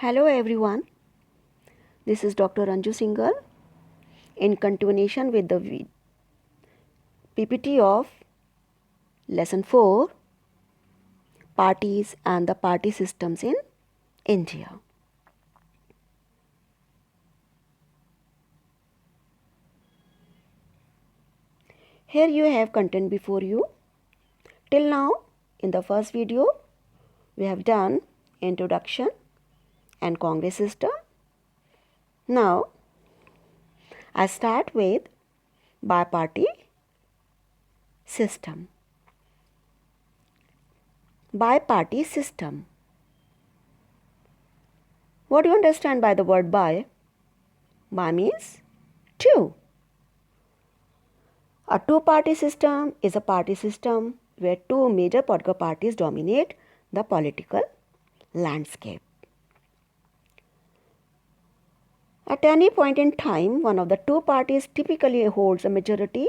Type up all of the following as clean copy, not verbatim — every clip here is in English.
Hello everyone, this is Dr. Anju Singhal in continuation with the PPT of Lesson 4 Parties and the Party Systems in India. Here you have content before you. Till now, in the first video, we have done Introduction and Congress System. Now, I start with Biparty System. Biparty System. What do you understand by the word bi? Bi means two. A two-party system is a party system where two major political parties dominate the political landscape. At any point in time, one of the two parties typically holds a majority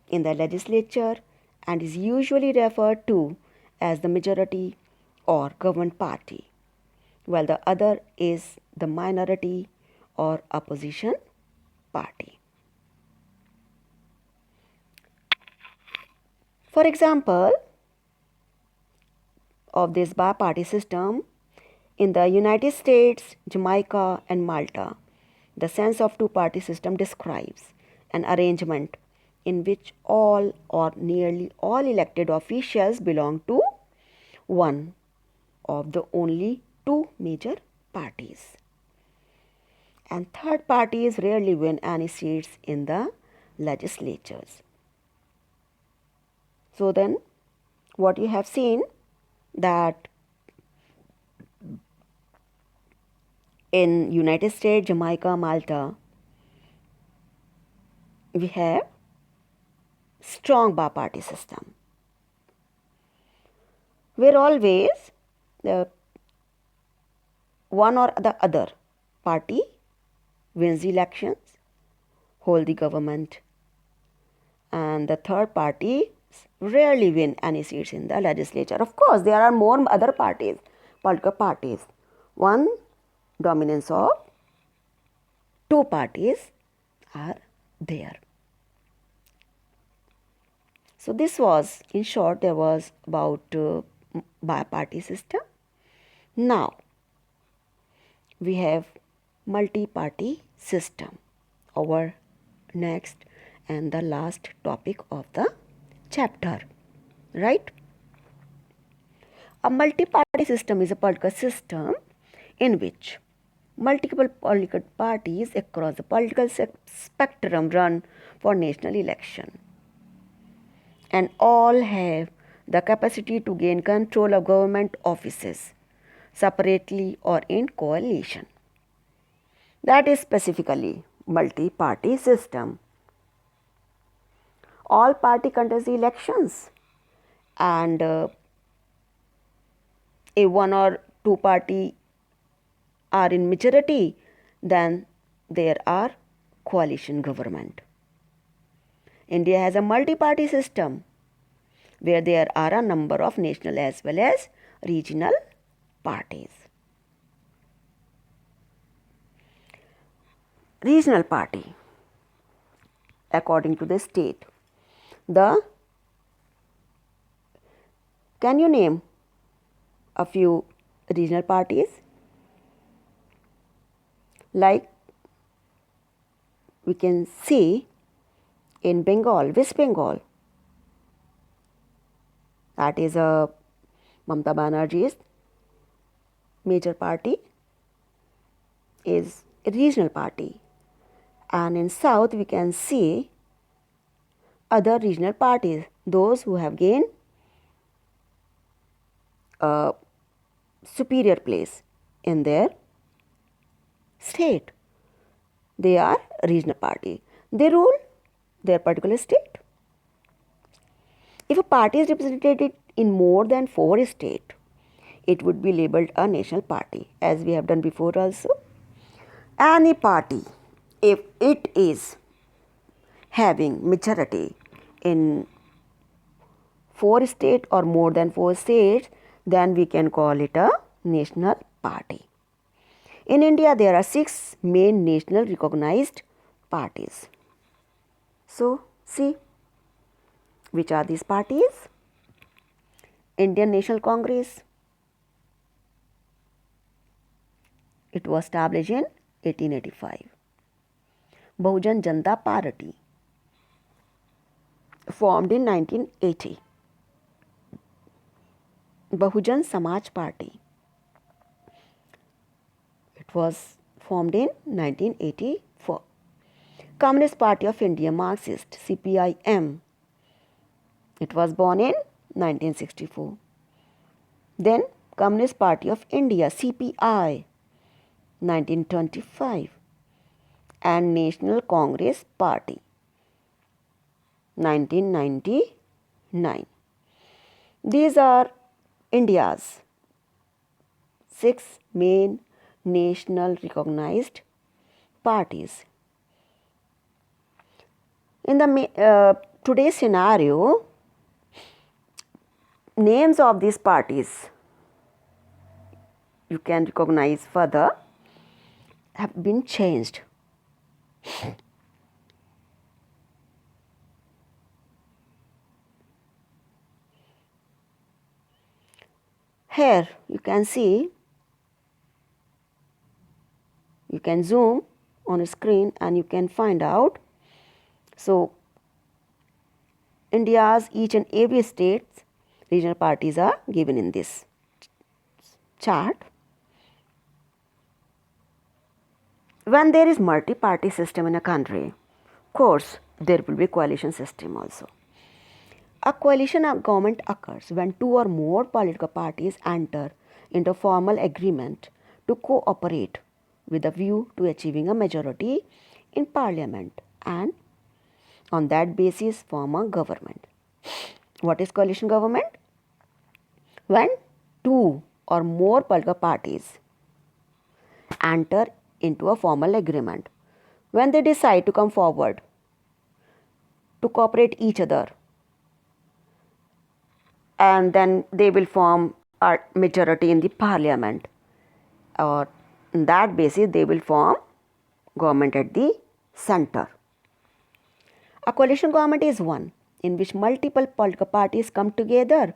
in the legislature and is usually referred to as the majority or government party, while the other is the minority or opposition party. For example, of this biparty system, in the United States, Jamaica and Malta, the sense of two-party system describes an arrangement in which all or nearly all elected officials belong to one of the only two major parties. And third parties rarely win any seats in the legislatures. So then, what you have seen that in United States, Jamaica, Malta, we have strong biparty system, where always the one or the other party wins the elections, hold the government, and the third party rarely win any seats in the legislature. Of course, there are more other parties, political parties. One dominance of two parties are there. So this was, in short, there was about biparty system. Now, we have multi-party system, our next and the last topic of the chapter, right? A multi-party system is a political system in which multiple political parties across the political spectrum run for national election, and all have the capacity to gain control of government offices separately or in coalition. That is specifically multi-party system. All party contests the elections, and if one or two party are in majority, then there are coalition government. India has a multi-party system where there are a number of national as well as regional parties. Regional party, according to the state. Can you name a few regional parties? Like we can see in Bengal, West Bengal, that is a Mamata Banerjee's major party is a regional party, and in South we can see other regional parties, those who have gained a superior place in their state. They are regional party. They rule their particular state. If a party is represented in more than 4 states, it would be labeled a national party, as we have done before also. Any party, if it is having majority in 4 states or more than 4 states, then we can call it a national party. In India, there are 6 main national recognized parties. So, see, which are these parties? Indian National Congress. It was established in 1885. Bahujan Janata Party, formed in 1980. Bahujan Samaj Party. It was formed in 1984. Communist Party of India, Marxist, CPIM. It was born in 1964. Then Communist Party of India, CPI, 1925. And National Congress Party, 1999. These are India's 6 main national recognized parties. In the today's scenario, names of these parties you can recognize further have been changed. Here you can see, you can zoom on a screen and you can find out. So, India's each and every state's regional parties are given in this chart. When there is multi-party system in a country, of course, there will be coalition system also. A coalition of government occurs when 2 or more political parties enter into formal agreement to cooperate with a view to achieving a majority in parliament and on that basis form a government. What is coalition government? When 2 or more political parties enter into a formal agreement, when they decide to come forward to cooperate each other, and then they will form a majority in the parliament, or on that basis they will form government at the center. A coalition government is one in which multiple political parties come together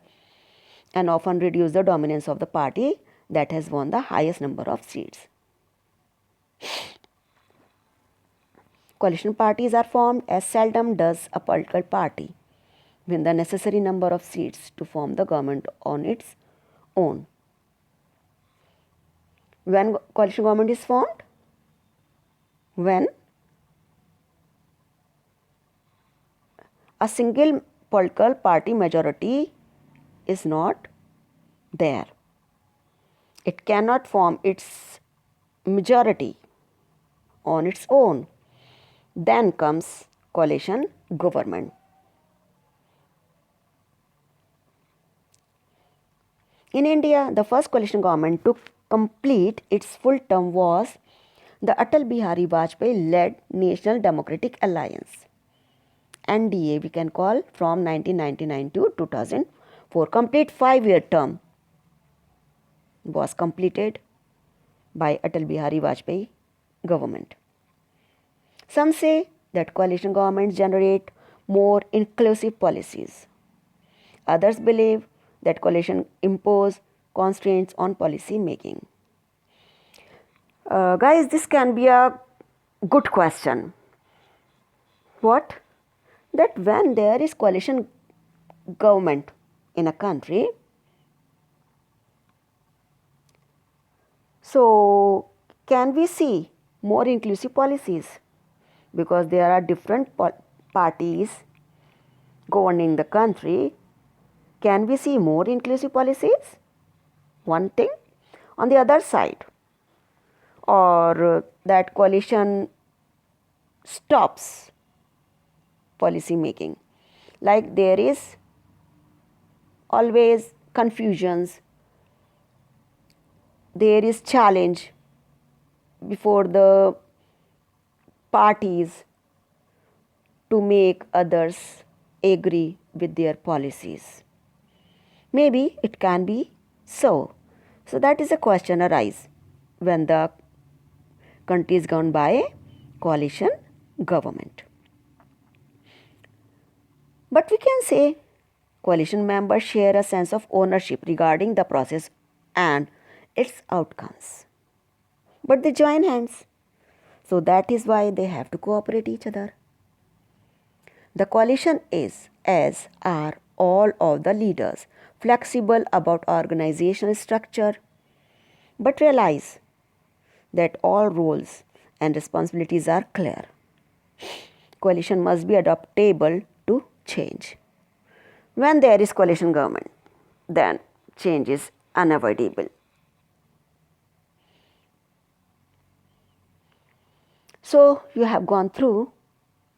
and often reduce the dominance of the party that has won the highest number of seats. Coalition parties are formed as seldom does a political party win the necessary number of seats to form the government on its own. When coalition government is formed? When a single political party majority is not there. It cannot form its majority on its own. Then comes coalition government. In India, the first coalition government to complete its full term was the Atal Bihari Vajpayee led National Democratic Alliance, NDA we can call, from 1999 to 2004. Complete 5-year term was completed by Atal Bihari Vajpayee government. Some say that coalition governments generate more inclusive policies. Others believe that coalition impose constraints on policy making. Guys, this can be a good question. What? That when there is coalition government in a country, so can we see more inclusive policies? Because there are different parties governing the country. Can we see more inclusive policies? One thing. On the other side, or that coalition stops policy making. Like there is always confusions, there is challenge before the parties to make others agree with their policies. Maybe it can be so. So that is a question arise when the countries governed by a coalition government. But we can say coalition members share a sense of ownership regarding the process and its outcomes. But they join hands. So that is why they have to cooperate each other. The coalition is, as are all of the leaders, flexible about organizational structure, but realize that all roles and responsibilities are clear. Coalition must be adaptable to change. When there is coalition government, then change is unavoidable. So you have gone through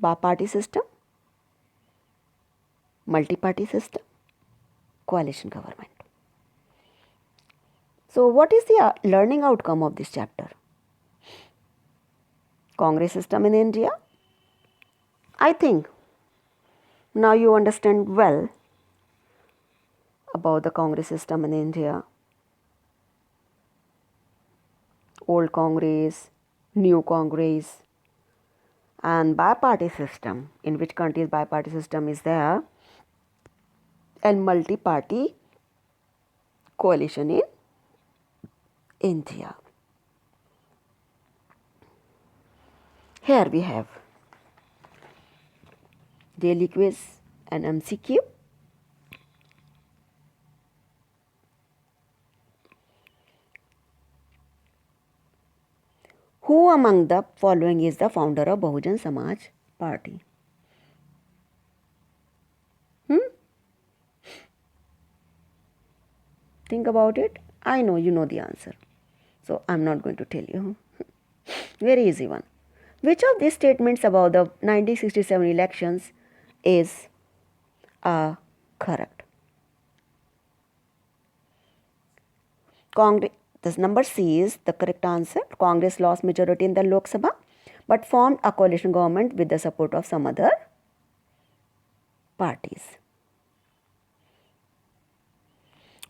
biparty system, multi-party system, coalition government. So what is the learning outcome of this chapter? Congress system in India. I think now you understand well about the Congress system in India. Old Congress, new Congress, and biparty system, in which countries biparty system is there, and multi-party coalition in India. Here we have daily quiz and MCQ. Who among the following is the founder of Bahujan Samaj Party? Think about it. I know you know the answer, so I'm not going to tell you. Very easy one. Which of these statements about the 1967 elections is correct? This number C is the correct answer. Congress lost majority in the Lok Sabha but formed a coalition government with the support of some other parties.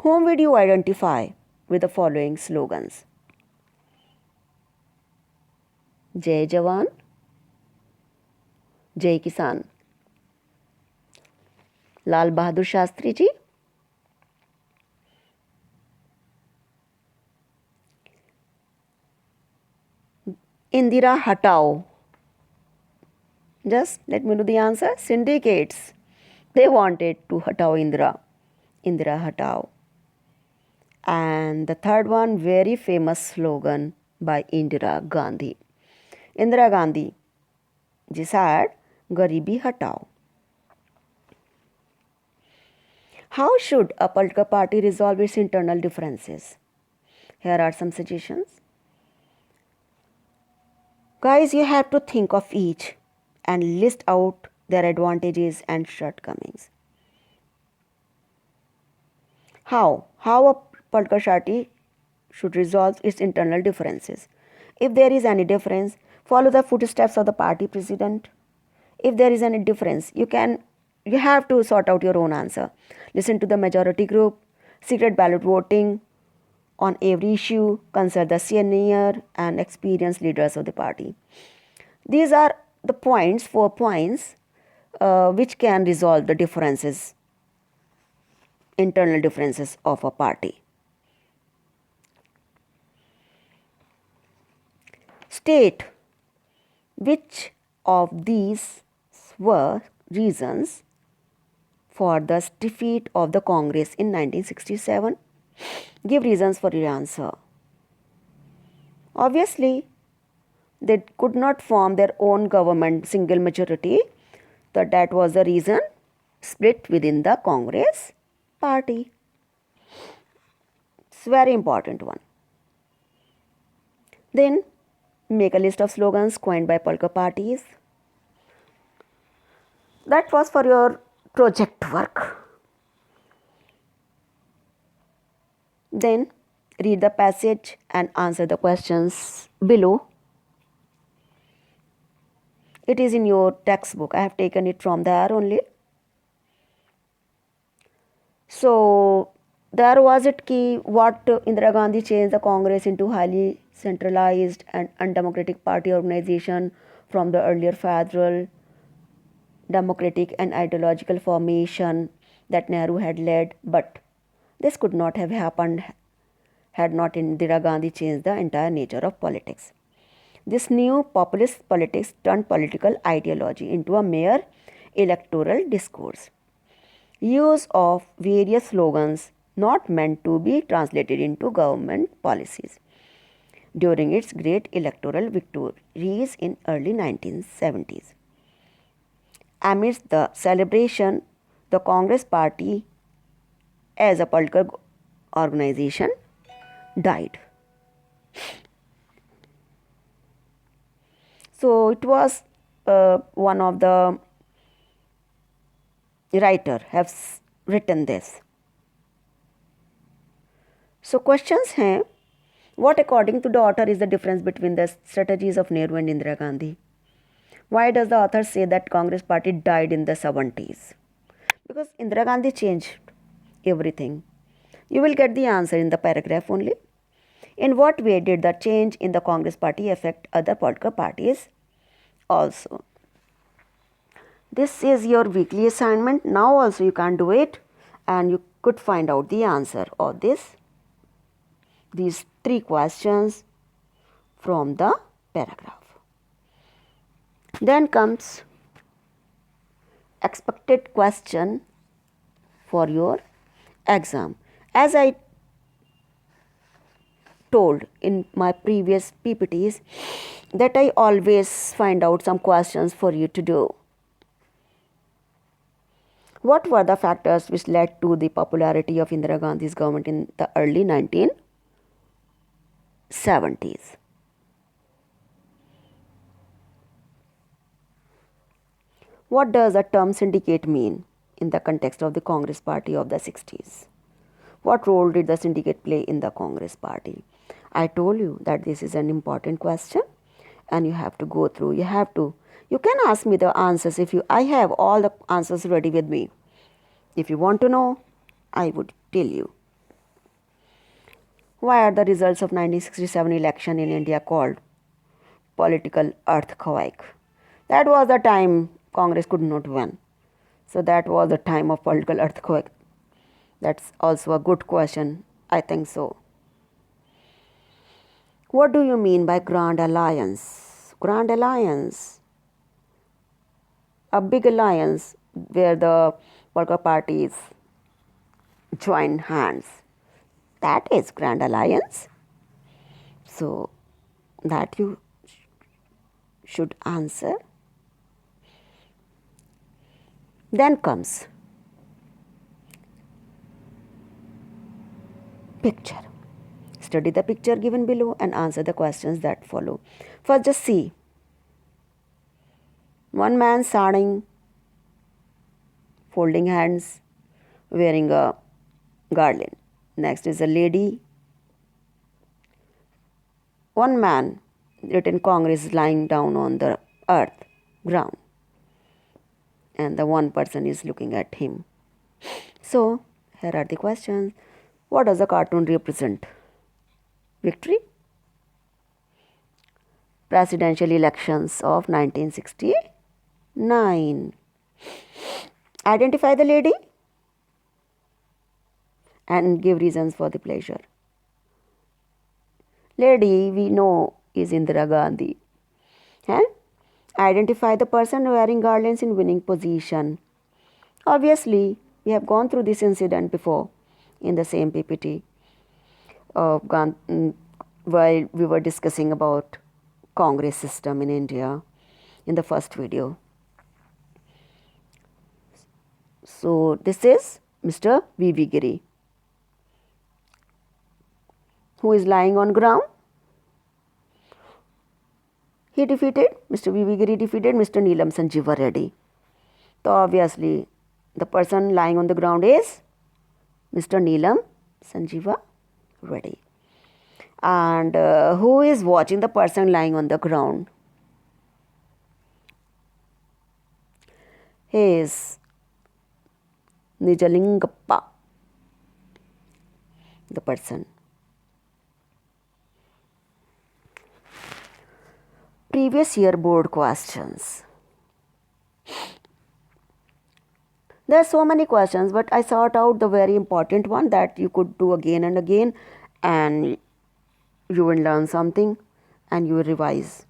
Whom would you identify with the following slogans? Jai Jawan, Jai Kisan, Lal Bahadur Shastri ji, Indira Hatao. Just let me know the answer. Syndicates. They wanted to hatao Indira. Indira Hatao. And the third one, very famous slogan by Indira Gandhi. Indira Gandhi ji said, Garibi Hatao. How should a political party resolve its internal differences? Here are some suggestions. Guys, you have to think of each and list out their advantages and shortcomings. How a political party should resolve its internal differences. If there is any difference, follow the footsteps of the party president. If there is any difference, you have to sort out your own answer. Listen to the majority group, secret ballot voting on every issue, consult the senior and experienced leaders of the party. These are the points, 4 points, which can resolve the differences, internal differences of a party. State which of these were reasons for the defeat of the Congress in 1967. Give reasons for your answer. Obviously, they could not form their own government single majority, so that was the reason split within the Congress party. It's a very important one. Then make a list of slogans coined by political parties. That was for your project work. Then read the passage and answer the questions below. It is in your textbook. I have taken it from there only. So there was it key what Indira Gandhi changed the Congress into highly centralized and undemocratic party organization from the earlier federal democratic and ideological formation that Nehru had led, but this could not have happened had not Indira Gandhi changed the entire nature of politics. This new populist politics turned political ideology into a mere electoral discourse. Use of various slogans not meant to be translated into government policies during its great electoral victories in early 1970s. Amidst the celebration, the Congress Party as a political organization died. So it was one of the writer has written this. So questions हैं, what according to the author is the difference between the strategies of Nehru and Indira Gandhi? Why does the author say that Congress party died in the 70s? Because Indira Gandhi changed everything. You will get the answer in the paragraph only. In what way did the change in the Congress party affect other political parties also? This is your weekly assignment. Now also you can do it and you could find out the answer of these 3 questions from the paragraph. Then comes expected question for your exam. As I told in my previous PPTs that I always find out some questions for you to do. What were the factors which led to the popularity of Indira Gandhi's government in the early 1970s? What does the term syndicate mean in the context of the Congress Party of the 60s? What role did the syndicate play in the Congress Party? I told you that this is an important question and you have to go through. You can ask me the answers I have all the answers ready with me. If you want to know, I would tell you. Why are the results of 1967 election in India called political earthquake? That was the time Congress could not win. So that was the time of political earthquake. That's also a good question. I think so. What do you mean by Grand Alliance? Grand Alliance, a big alliance where the political parties join hands. That is Grand Alliance. So that you should answer. Then comes picture. Study the picture given below and answer the questions that follow. First, just see. One man standing, folding hands, wearing a garland. Next is a lady. One man written Congress is lying down on the earth, ground. And the one person is looking at him. So, here are the questions. What does the cartoon represent? Victory? Presidential elections of 1969. Identify the lady and give reasons for the pleasure. Lady we know is Indira Gandhi. Identify the person wearing garlands in winning position. Obviously, we have gone through this incident before in the same PPT while we were discussing about Congress system in India in the first video. So this is Mr. V.V. Giri, who is lying on ground. Mr. V.V. Giri defeated Mr. Neelam Sanjeeva Reddy. So obviously, the person lying on the ground is Mr. Neelam Sanjeeva Reddy. And who is watching the person lying on the ground? He is Nijalingappa. the person. Previous year board questions. There are so many questions, but I sought out the very important one that you could do again and again, and you will learn something and you will revise.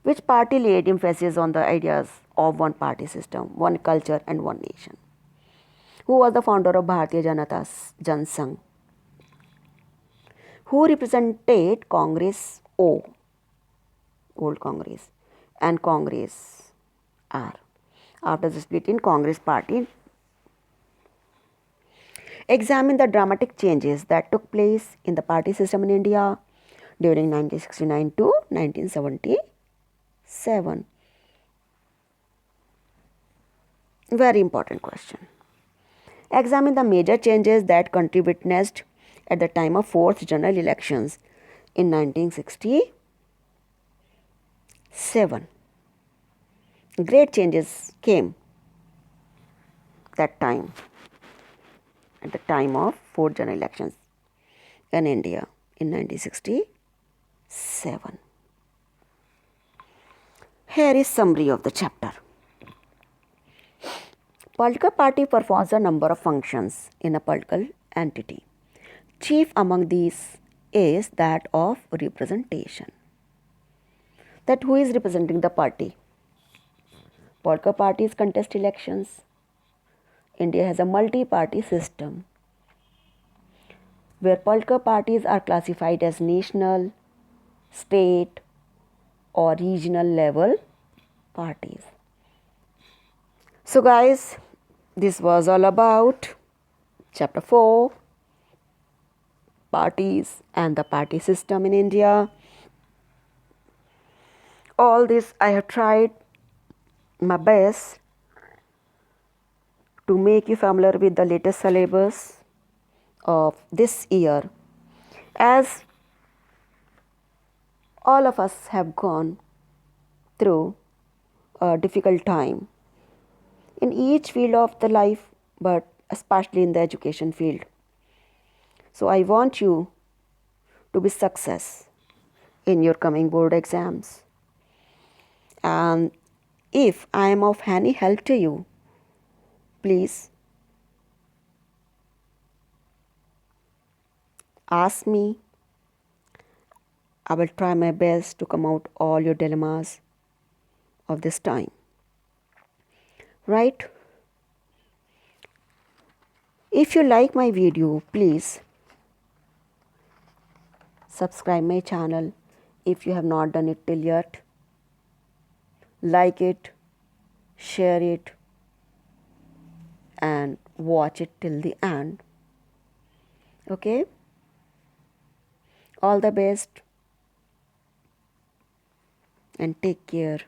Which party laid emphasis on the ideas of one party system, one culture, and one nation? Who was the founder of Bharatiya Janata Jan Sangh? Who represented Congress O, old Congress, and Congress R after the split in Congress party? Examine the dramatic changes that took place in the party system in India during 1969 to 1977. Very important question. Examine the major changes that country witnessed at the time of fourth general elections in 1967. Great changes came that time, at the time of fourth general elections in India in 1967. Here is summary of the chapter. Political party performs a number of functions in a political entity. Chief among these is that of representation. That who is representing the party? Political parties contest elections. India has a multi-party system where political parties are classified as national, state, or regional level parties. So guys, this was all about chapter 4, parties and the party system in India. All this I have tried my best to make you familiar with the latest syllabus of this year, as all of us have gone through a difficult time in each field of the life, but especially in the education field. So I want you to be success in your coming board exams. And if I am of any help to you, please ask me. I will try my best to come out all your dilemmas of this time. Right? If you like my video, please subscribe my channel if you have not done it till yet. Like it, share it, and watch it till the end. Okay? All the best and take care.